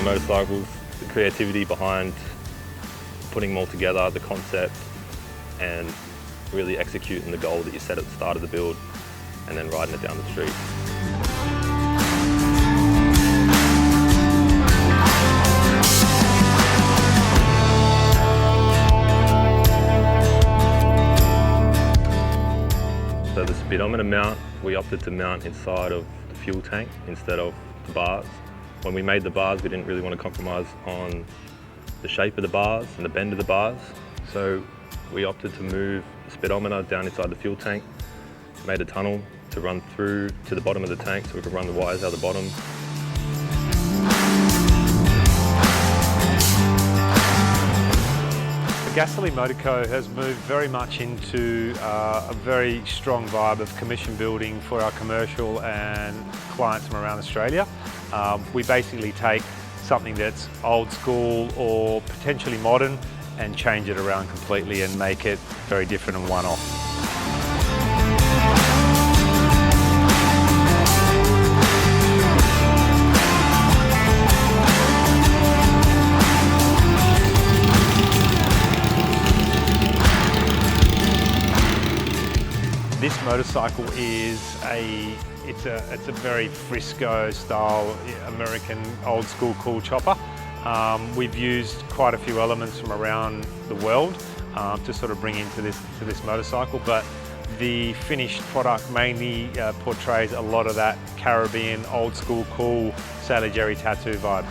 on motorcycles, the creativity behind putting them all together, the concept, and really executing the goal that you set at the start of the build, and then riding it down the street. So the speedometer mount, we opted to mount inside of the fuel tank instead of the bars. When we made the bars, we didn't really want to compromise on the shape of the bars and the bend of the bars. So we opted to move the speedometer down inside the fuel tank, made a tunnel to run through to the bottom of the tank so we could run the wires out the bottom. The Gasoline Motorco has moved very much into a very strong vibe of commission building for our commercial and clients from around Australia. We basically take something that's old school or potentially modern and change it around completely and make it very different and one-off. This motorcycle is it's a very Frisco style American old school cool chopper. We've used quite a few elements from around the world to sort of bring into this motorcycle, but the finished product mainly portrays a lot of that Caribbean old school cool Sailor Jerry tattoo vibe.